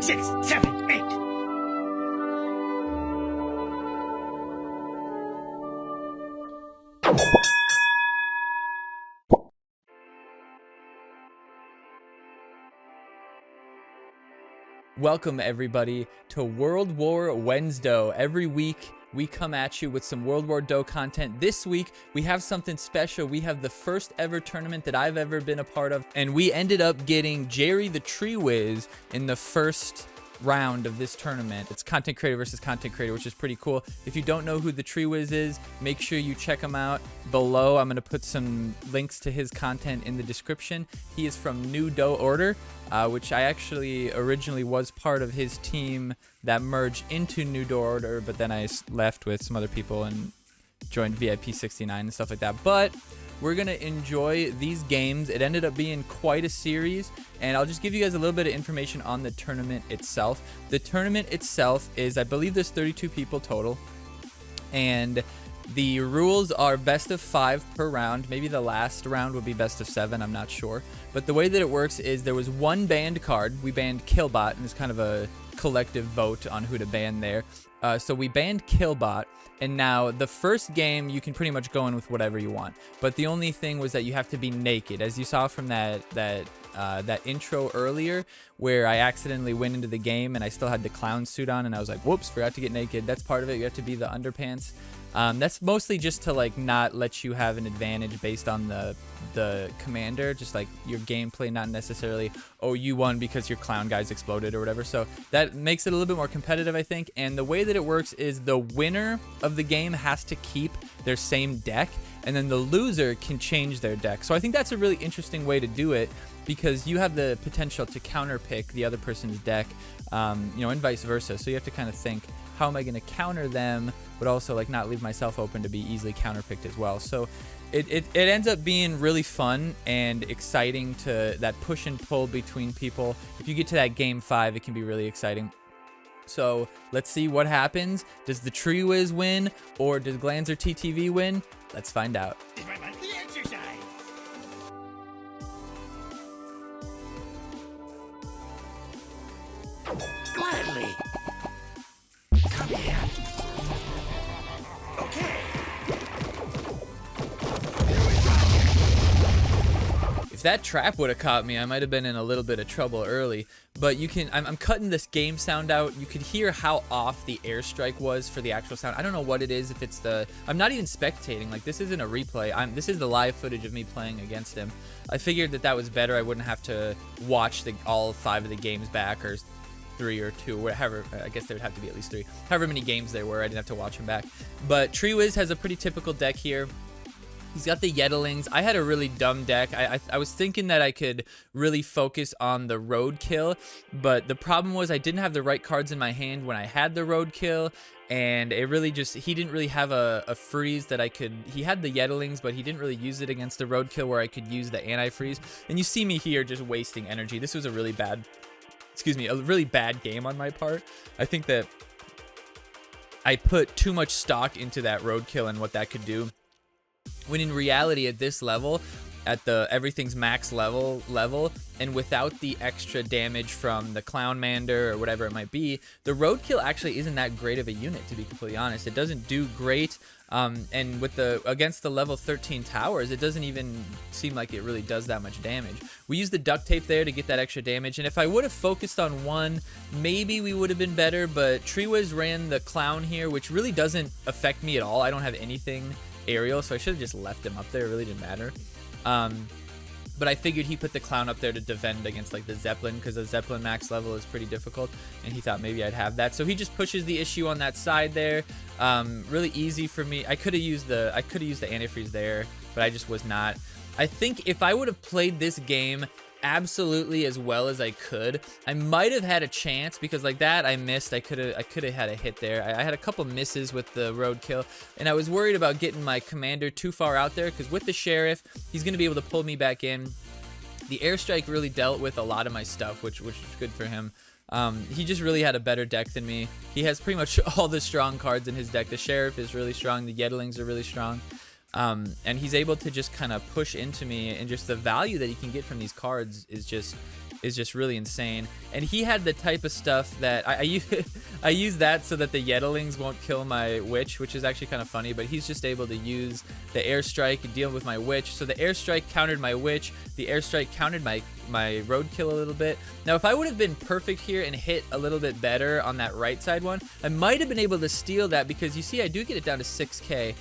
6, 7, 8. Welcome everybody to World War Wednesday. Every week we come at you with some World War II content. This week we have something special. We have the first ever tournament that I've ever been a part of, and we ended up getting Jerry the Tree Whiz in the first round of this tournament. It's content creator versus content creator, which is pretty cool. If you don't know who the Tree Whiz is, make sure you check him out below. I'm going to put some links to his content in the description. He is from New Dough Order, which I actually originally was part of his team that merged into New Dough Order, but then I left with some other people and joined VIP 69 and stuff like that. But we're going to enjoy these games. It ended up being quite a series, and I'll just give you guys a little bit of information on the tournament itself. The tournament itself is, I believe there's 32 people total, and the rules are best of 5 per round. Maybe the last round would be best of 7, I'm not sure. But the way that it works is there was one banned card. We banned Killbot, and it's kind of a collective vote on who to ban there. So we banned Killbot, and now the first game you can pretty much go in with whatever you want. But the only thing was that you have to be naked, as you saw from that intro earlier, where I accidentally went into the game and I still had the clown suit on, and I was like, whoops, forgot to get naked. That's part of it. You have to be the underpants. That's mostly just to like not let you have an advantage based on the commander, just like your gameplay, not necessarily, oh, you won because your clown guys exploded or whatever. So that makes it a little bit more competitive, I think. And the way that it works is the winner of the game has to keep their same deck, and then the loser can change their deck. So I think that's a really interesting way to do it, because you have the potential to counterpick the other person's deck, and vice versa. So you have to kind of think, how am I going to counter them, but also like not leave myself open to be easily counterpicked as well. So it ends up being really fun and exciting, to that push and pull between people. If you get to that game 5, it can be really exciting. So let's see what happens. Does the Tree Whiz win, or does Glanzer TTV win? Let's find out. It's my monthly exercise. Gladly. Come here. Okay. If that trap would have caught me, I might have been in a little bit of trouble early. But you can, I'm cutting this game sound out. You could hear how off the airstrike was for the actual sound. I don't know what it is, if it's I'm not even spectating. Like, this isn't a replay. This is the live footage of me playing against him. I figured that was better. I wouldn't have to watch all 5 of the games back, or 3 or 2, whatever. I guess there would have to be at least 3. However many games there were, I didn't have to watch them back. But Tree Whiz has a pretty typical deck here. He's got the Yetlings. I had a really dumb deck. I was thinking that I could really focus on the roadkill, but the problem was I didn't have the right cards in my hand when I had the roadkill, and it really just, he didn't really have a freeze that I could, he had the Yetlings, but he didn't really use it against the roadkill where I could use the anti-freeze. And you see me here just wasting energy. This was a really bad game on my part. I think that I put too much stock into that roadkill and what that could do, when in reality at this level, at the everything's max level, and without the extra damage from the Clownmander or whatever it might be, the roadkill actually isn't that great of a unit, to be completely honest. It doesn't do great, and with against the level 13 towers, it doesn't even seem like it really does that much damage. We used the duct tape there to get that extra damage, and if I would have focused on one, maybe we would have been better. But Tree Whiz ran the clown here, which really doesn't affect me at all. I don't have anything aerial, so I should have just left him up there. It really didn't matter. But I figured he put the clown up there to defend against like the Zeppelin, because the Zeppelin max level is pretty difficult, and he thought maybe I'd have that. So he just pushes the issue on that side there. Really easy for me. I could have used the antifreeze there, but I just was not. I think if I would have played this game absolutely as well as I could, I might have had a chance, because like that I missed. I could have had a hit there. I had a couple misses with the roadkill, and I was worried about getting my commander too far out there, because with the sheriff, he's going to be able to pull me back in. The airstrike really dealt with a lot of my stuff, which was good for him. He just really had a better deck than me. He has pretty much all the strong cards in his deck. The sheriff is really strong. The Yetlings are really strong. And he's able to just kind of push into me, and just the value that he can get from these cards is just is just really insane. And he had the type of stuff that I use that so that the Yetlings won't kill my witch, which is actually kind of funny, but he's just able to use the airstrike and deal with my witch. So the airstrike countered my witch, the airstrike countered my roadkill a little bit. Now if I would have been perfect here and hit a little bit better on that right side one, I might have been able to steal that, because you see I do get it down to 6k.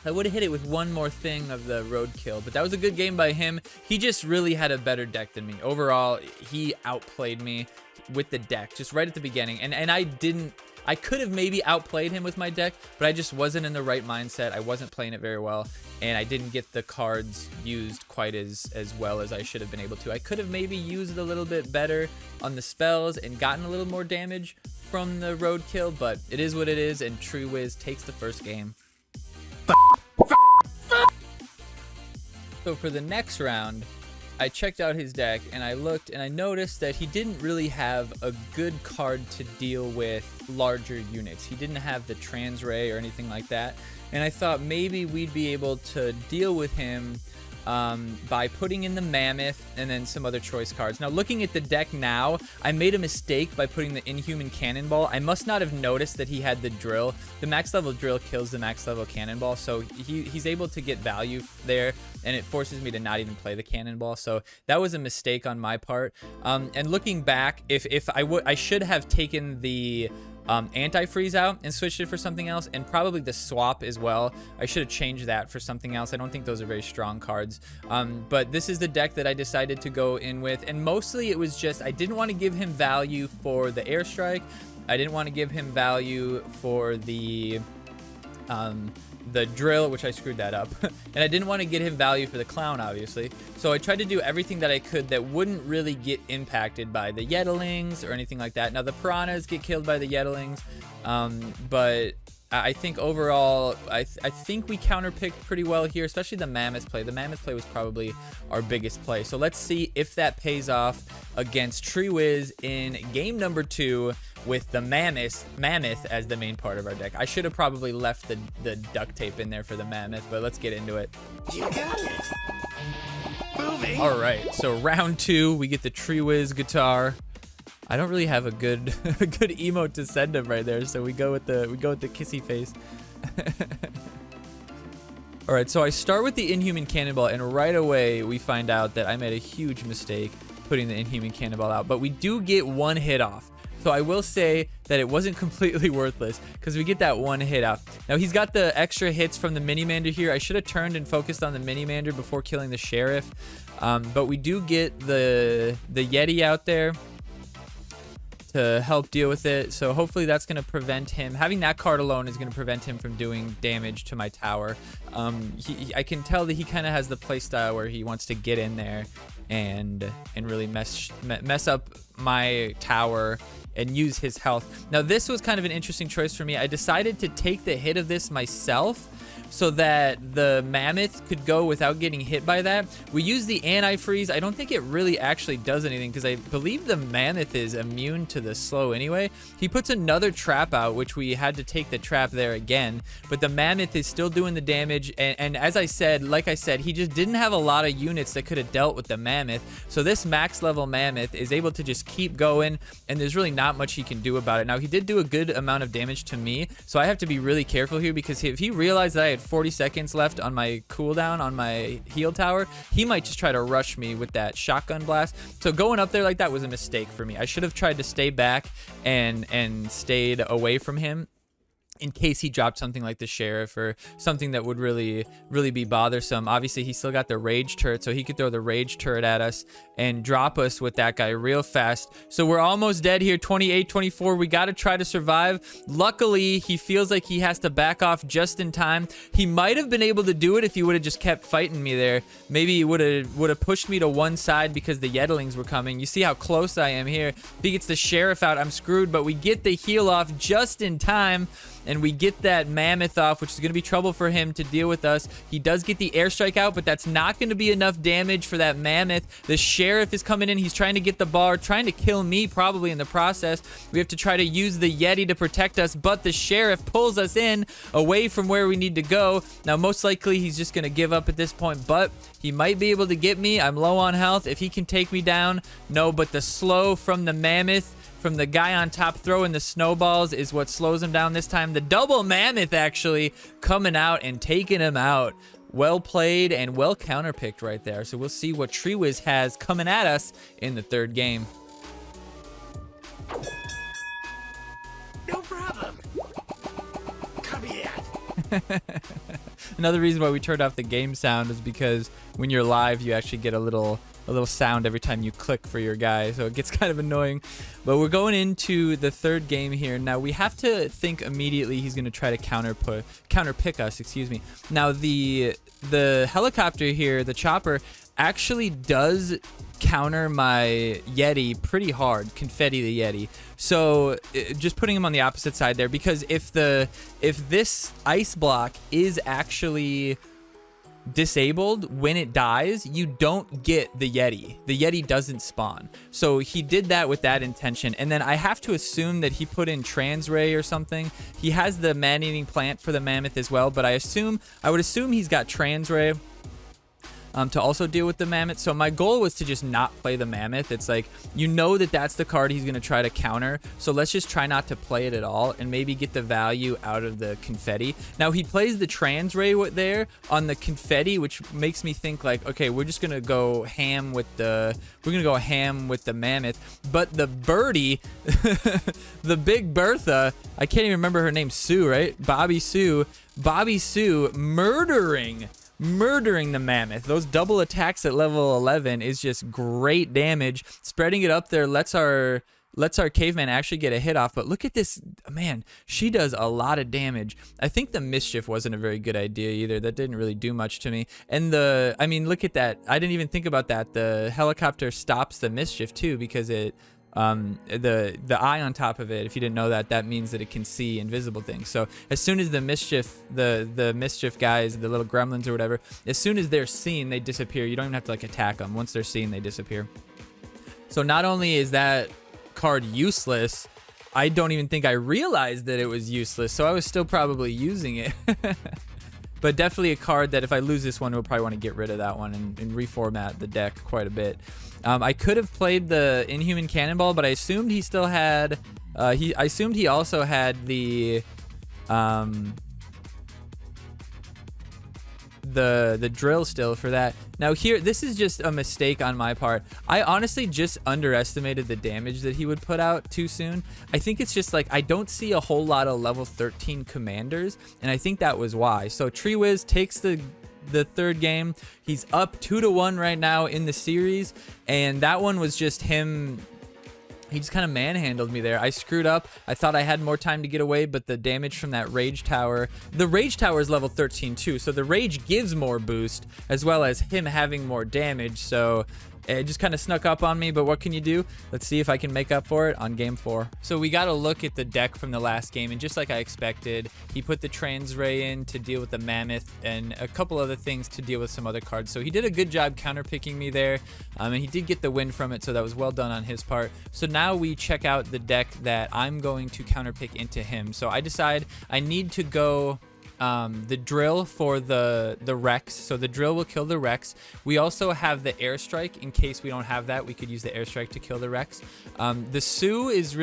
I would have hit it with one more thing of the roadkill, but that was a good game by him. He just really had a better deck than me. Overall, he outplayed me with the deck just right at the beginning. And I could have maybe outplayed him with my deck, but I just wasn't in the right mindset. I wasn't playing it very well, and I didn't get the cards used quite as well as I should have been able to. I could have maybe used a little bit better on the spells and gotten a little more damage from the roadkill, but it is what it is, and WIZ takes the first game. So for the next round, I checked out his deck and I looked and I noticed that he didn't really have a good card to deal with larger units. He didn't have the trans ray or anything like that, and I thought maybe we'd be able to deal with him by putting in the mammoth and then some other choice cards. Now looking at the deck now, I made a mistake by putting the inhuman cannonball. I must not have noticed that he had the drill. The max level drill kills the max level cannonball, so he's able to get value there, and it forces me to not even play the cannonball. So that was a mistake on my part. And looking back, I should have taken the antifreeze out and switched it for something else, and probably the swap as well. I should have changed that for something else. I don't think those are very strong cards, but this is the deck that I decided to go in with, and mostly it was just I didn't want to give him value for the airstrike. I didn't want to give him value for the drill, which I screwed that up, and I didn't want to get him value for the clown, obviously. So I tried to do everything that I could that wouldn't really get impacted by the Yetlings or anything like that. Now the piranhas get killed by the Yetlings, but I think overall, I think we counterpicked pretty well here, especially the mammoth play. The mammoth play was probably our biggest play. So let's see if that pays off against WIZ in game number 2 with the mammoth as the main part of our deck. I should have probably left the duct tape in there for the mammoth, but let's get into it. You got it. Moving. All right, so round 2, we get the WIZ guitar. I don't really have a good emote to send him right there, so we go with the kissy face. All right, so I start with the inhuman cannonball, and right away we find out that I made a huge mistake putting the inhuman cannonball out, but we do get one hit off. So I will say that it wasn't completely worthless because we get that one hit off. Now he's got the extra hits from the mini-mander here. I should have turned and focused on the mini-mander before killing the sheriff, but we do get the Yeti out there to help deal with it. So hopefully that's going to prevent him. Having that card alone is going to prevent him from doing damage to my tower. I can tell that he kind of has the play style where he wants to get in there and really mess up my tower and use his health. Now this was kind of an interesting choice for me. I decided to take the hit of this myself so that the mammoth could go without getting hit by that. We use the antifreeze. I don't think it really actually does anything because I believe the mammoth is immune to the slow anyway. He puts another trap out, which we had to take the trap there again, but the mammoth is still doing the damage, and as I said, like I said, he just didn't have a lot of units that could have dealt with the mammoth, so this max level mammoth is able to just keep going, and there's really not much he can do about it. Now he did do a good amount of damage to me, so I have to be really careful here because if he realized that I had 40 seconds left on my cooldown on my heal tower, he might just try to rush me with that shotgun blast. So going up there like that was a mistake for me. I should have tried to stay back and stayed away from him in case he dropped something like the sheriff or something that would really be bothersome. Obviously he still got the rage turret, so he could throw the rage turret at us and drop us with that guy real fast. So we're almost dead here, 28-24. We got to try to survive. Luckily he feels like he has to back off just in time. He might have been able to do it if he would have just kept fighting me there. Maybe he would have pushed me to one side because the Yetlings were coming. You see how close I am here. If he gets the sheriff out, I'm screwed, but we get the heal off just in time. and we get that mammoth off, which is going to be trouble for him to deal with us. He does get the airstrike out, but that's not going to be enough damage for that mammoth. The sheriff is coming in. He's trying to get the bar, trying to kill me probably in the process. We have to try to use the Yeti to protect us, but the sheriff pulls us in away from where we need to go. Now, most likely he's just going to give up at this point, but he might be able to get me. I'm low on health. If he can take me down, no, but the slow from the mammoth, from the guy on top throwing the snowballs, is what slows him down this time. The double mammoth actually coming out and taking him out. Well played and well counterpicked right there. So we'll see what WIZ has coming at us in the third game. No problem. Come here. Another reason why we turned off the game sound is because when you're live, you actually get a little sound every time you click for your guy, so it gets kind of annoying. But we're going into the third game here. Now we have to think immediately he's going to try to counterpick us, excuse me. Now the helicopter here, the chopper, actually does counter my Yeti pretty hard, Confetti the Yeti. So just putting him on the opposite side there, because if this ice block is actually disabled when it dies, you don't get the Yeti. The Yeti doesn't spawn. So he did that with that intention. And then I have to assume that he put in Transray or something. He has the man-eating plant for the mammoth as well, but I would assume he's got Transray to also deal with the mammoth. So my goal was to just not play the mammoth. It's like, you know that that's the card he's going to try to counter, so let's just try not to play it at all and maybe get the value out of the confetti. Now he plays the Transray there on the confetti, which makes me think like, okay, we're just going to go ham with the mammoth. But the birdie, the big Bertha, I can't even remember her name, Sue, right? Bobby Sue murdering the mammoth. Those double attacks at level 11 is just great damage. Spreading it up there lets our caveman actually get a hit off. But look at this, man, she does a lot of damage. I think the mischief wasn't a very good idea either. That didn't really do much to me. And I mean, look at that. I didn't even think about that. The helicopter stops the mischief too, because it the eye on top of it, if you didn't know that, that means that it can see invisible things. So as soon as the mischief, the mischief guys, the little gremlins or whatever, as soon as they're seen, they disappear. You don't even have to like attack them. Once they're seen, they disappear. So not only is that card useless, I don't even think I realized that it was useless, so I was still probably using it. But definitely a card that if I lose this one, we'll probably want to get rid of that one and reformat the deck quite a bit. I could have played the Inhuman Cannonball, but I assumed he still had. I assumed he also had the drill still for that. Now here, this is just a mistake on my part. I honestly just underestimated the damage that he would put out too soon. I think it's just like, I don't see a whole lot of level 13 commanders, and I think that was why. So WIZ takes the third game. He's up 2-1 right now in the series, and that one was just him. He just kind of manhandled me there. I screwed up. I thought I had more time to get away, but the damage from that Rage Tower... The Rage Tower is level 13 too, so the Rage gives more boost, as well as him having more damage, so... It just kind of snuck up on me, but what can you do? Let's see if I can make up for it on game 4. So we got to look at the deck from the last game, and just like I expected, he put the Transray in to deal with the Mammoth and a couple other things to deal with some other cards. So he did a good job counterpicking me there, and he did get the win from it, so that was well done on his part. So now we check out the deck that I'm going to counterpick into him. So I decide I need to go... the drill for the Rex, so the drill will kill the Rex. We also have the airstrike in case we don't have that. We could use the airstrike to kill the Rex. The Sue is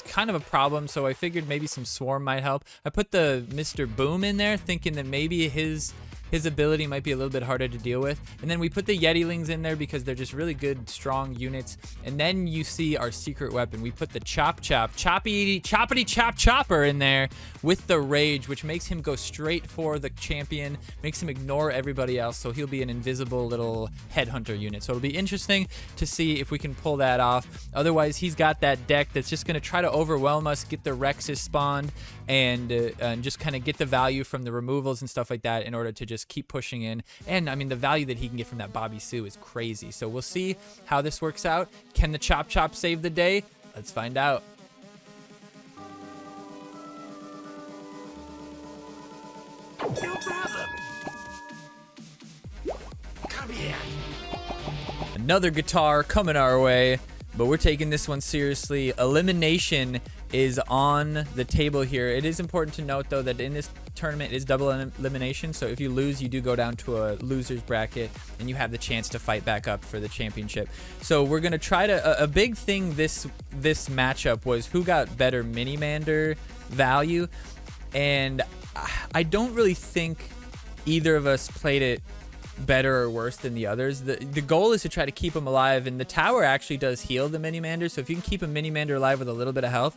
kind of a problem, so I figured maybe some Swarm might help. I put the Mr. Boom in there, thinking that maybe his ability might be a little bit harder to deal with. And then we put the Yetilings in there because they're just really good, strong units. And then you see our secret weapon. We put the choppity chop chopper in there with the Rage, which makes him go straight for the champion, makes him ignore everybody else, so he'll be an invisible little headhunter unit. So it'll be interesting to see if we can pull that off. Otherwise, he's got that deck that's just going to try to overwhelm us, get the Rexes spawned, and just kind of get the value from the removals and stuff like that in order to just keep pushing in. And I mean, the value that he can get from that Bobby Sue is crazy. So we'll see how this works out. Can the Chop save the day? Let's find out. No problem. Copy that. Another guitar coming our way, but we're taking this one seriously. Elimination is on the table here. It is important to note, though, that in this tournament it is double elimination, so if you lose, you do go down to a loser's bracket, and you have the chance to fight back up for the championship. So we're gonna try to. A big thing this matchup was who got better mini-mander value, and I don't really think either of us played it better or worse than the others. The goal is to try to keep them alive, and the tower actually does heal the mini-mander, so if you can keep a mini-mander alive with a little bit of health.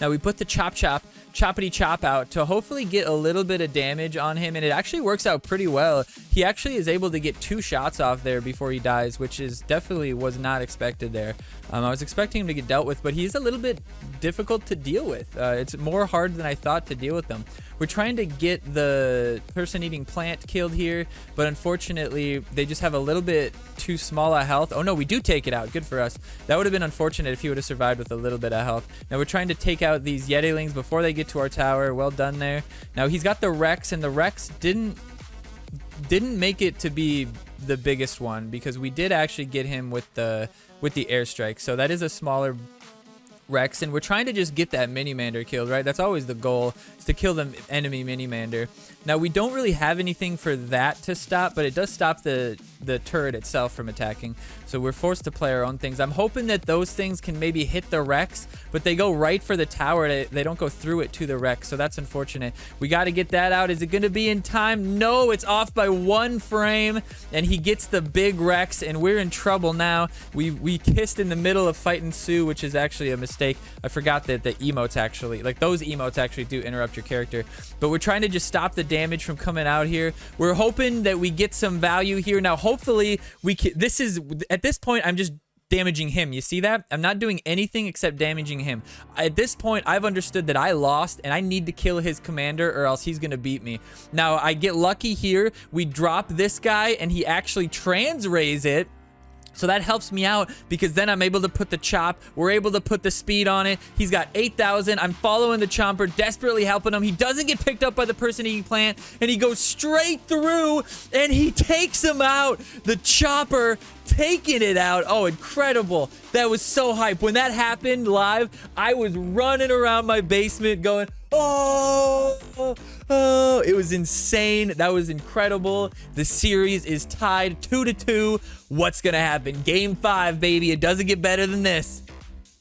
Now we put the choppity chop out to hopefully get a little bit of damage on him, and it actually works out pretty well. He actually is able to get 2 shots off there before he dies, which is definitely was not expected there. I was expecting him to get dealt with, but he's a little bit difficult to deal with. It's more hard than I thought to deal with them. We're trying to get the person-eating plant killed here, but unfortunately, they just have a little bit too small a health. Oh no, we do take it out. Good for us. That would have been unfortunate if he would have survived with a little bit of health. Now we're trying to take out these Yetilings before they get to our tower. Well done there. Now he's got the Rex, and the Rex didn't make it to be the biggest one because we did actually get him with the airstrike. So that is a smaller Rex, and we're trying to just get that mini-mander killed, right? That's always the goal, is to kill the enemy mini-mander. Now, we don't really have anything for that to stop, but it does stop the turret itself from attacking, so we're forced to play our own things. I'm hoping that those things can maybe hit the Rex, but they go right for the tower. They don't go through it to the Rex, so that's unfortunate. We got to get that out. Is it going to be in time? No, it's off by 1 frame, and he gets the big Rex, and we're in trouble now. We kissed in the middle of fighting Sue, which is actually a mistake. I forgot that the emotes actually, like those emotes actually do interrupt your character, but we're trying to just stop the damage from coming out here. We're hoping that we get some value here. Now, hopefully we can, at this point, I'm just damaging him. You see that? I'm not doing anything except damaging him. At this point, I've understood that I lost and I need to kill his commander or else he's going to beat me. Now, I get lucky here. We drop this guy and he actually trans-rays it. So that helps me out because then I'm able to put the chop. We're able to put the speed on it. He's got 8,000. I'm following the chomper, desperately helping him. He doesn't get picked up by the person-eating plant, and he goes straight through, and he takes him out. The chopper taking it out. Oh, incredible. That was so hype. When that happened live, I was running around my basement going, oh, it was insane. That was incredible. The series is tied 2-2. What's gonna happen? Game 5, baby. It doesn't get better than this.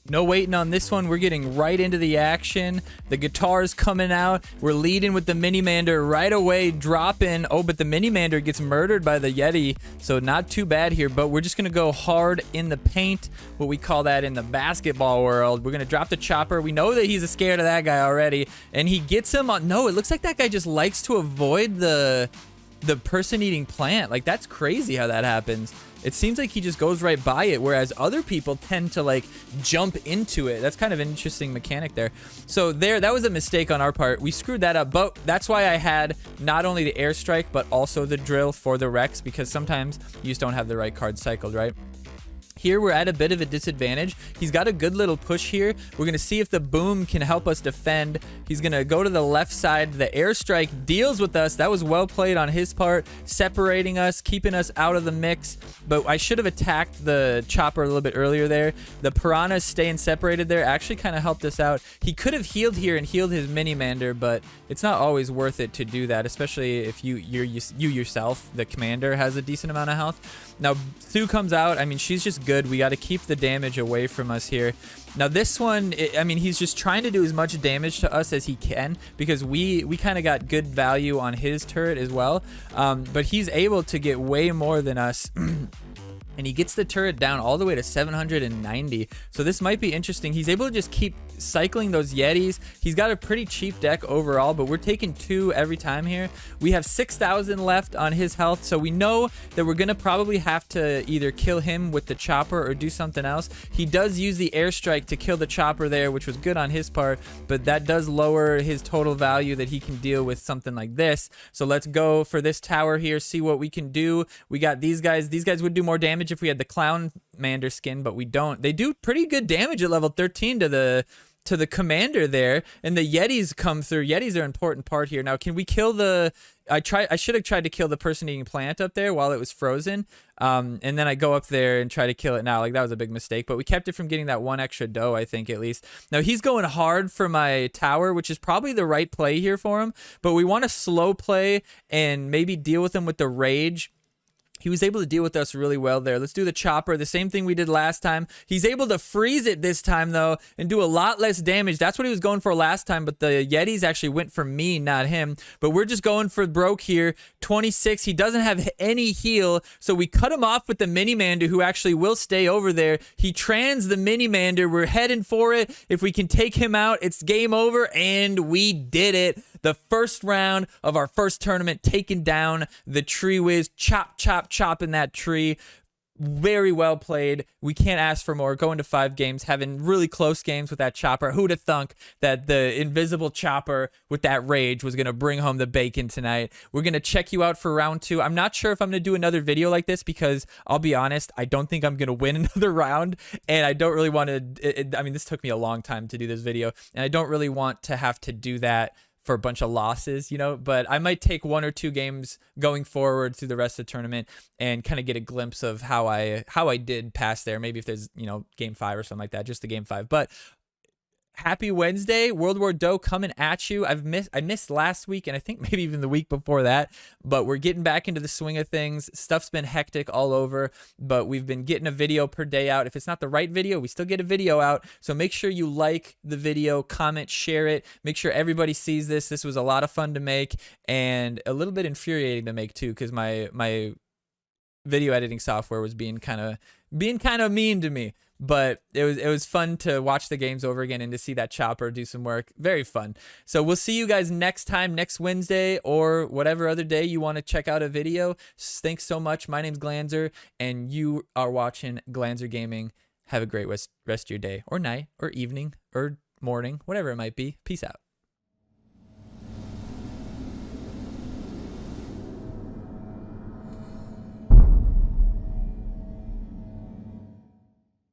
No waiting on this one. We're getting right into the action. The guitar's coming out. We're leading with the mini-mander right away, dropping. Oh, but the mini-mander gets murdered by the Yeti, so not too bad here, but we're just going to go hard in the paint, what we call that in the basketball world. We're going to drop the chopper. We know that he's scared of that guy already, and he gets him on. No, it looks like that guy just likes to avoid the person-eating plant. Like, that's crazy how that happens. It seems like he just goes right by it, whereas other people tend to, like, jump into it. That's kind of an interesting mechanic there. So that was a mistake on our part. We screwed that up, but that's why I had not only the airstrike, but also the drill for the Rex, because sometimes you just don't have the right card cycled, right? Here, we're at a bit of a disadvantage. He's got a good little push here. We're going to see if the boom can help us defend. He's going to go to the left side. The airstrike deals with us. That was well played on his part, separating us, keeping us out of the mix. But I should have attacked the chopper a little bit earlier there. The piranhas staying separated there actually kind of helped us out. He could have healed here and healed his mini-mander, but it's not always worth it to do that, especially if you yourself, the commander, has a decent amount of health. Now, Sue comes out. I mean, she's just good. We got to keep the damage away from us here. Now, this one, I mean, he's just trying to do as much damage to us as he can because we kind of got good value on his turret as well. But he's able to get way more than us. And he gets the turret down all the way to 790. So this might be interesting. He's able to just keep cycling those Yetis. He's got a pretty cheap deck overall, but we're taking 2 every time here. We have 6,000 left on his health, so we know that we're going to probably have to either kill him with the chopper or do something else. He does use the airstrike to kill the chopper there, which was good on his part, but that does lower his total value that he can deal with something like this. So let's go for this tower here, see what we can do. We got these guys. These guys would do more damage if we had the clown mander skin, but we don't. They do pretty good damage at level 13 to to the commander there, and the Yetis come through. Yetis are an important part here. Now, can we kill the... I should have tried to kill the person-eating plant up there while it was frozen, and then I go up there and try to kill it now. Like, that was a big mistake, but we kept it from getting that 1 extra dough, I think, at least. Now, he's going hard for my tower, which is probably the right play here for him, but we want to slow play and maybe deal with him with the rage. He was able to deal with us really well there. Let's do the chopper. The same thing we did last time. He's able to freeze it this time, though, and do a lot less damage. That's what he was going for last time, but the Yetis actually went for me, not him. But we're just going for broke here. 26. He doesn't have any heal, so we cut him off with the Mini-Mander, who actually will stay over there. He trans the Mini-Mander. We're heading for it. If we can take him out, it's game over, and we did it. The first round of our first tournament, taking down the Tree WIZ. Chop, chop, chop in that tree. Very well played. We can't ask for more. Going to 5 games, having really close games with that chopper. Who'd have thunk that the invisible chopper with that rage was going to bring home the bacon tonight. We're going to check you out for round 2. I'm not sure if I'm going to do another video like this because I'll be honest, I don't think I'm going to win another round, and I don't really want to... I mean, this took me a long time to do this video, and I don't really want to have to do that for a bunch of losses, you know, but I might take 1 or 2 games going forward through the rest of the tournament and kind of get a glimpse of how I did pass there. Maybe if there's, you know, game 5 or something like that, just the game 5. But happy Wednesday, World War Dough coming at you. I missed last week, and I think maybe even the week before that, but we're getting back into the swing of things. Stuff's been hectic all over, but we've been getting a video per day out. If it's not the right video, we still get a video out, so make sure you like the video, comment, share it, make sure everybody sees this. This was a lot of fun to make, and a little bit infuriating to make too, because my video editing software was being kind of mean to me. But it was fun to watch the games over again and to see that chopper do some work. Very fun. So we'll see you guys next time, next Wednesday, or whatever other day you want to check out a video. Thanks so much. My name's Glanzer, and you are watching Glanzer Gaming. Have a great rest of your day, or night, or evening, or morning, whatever it might be. Peace out.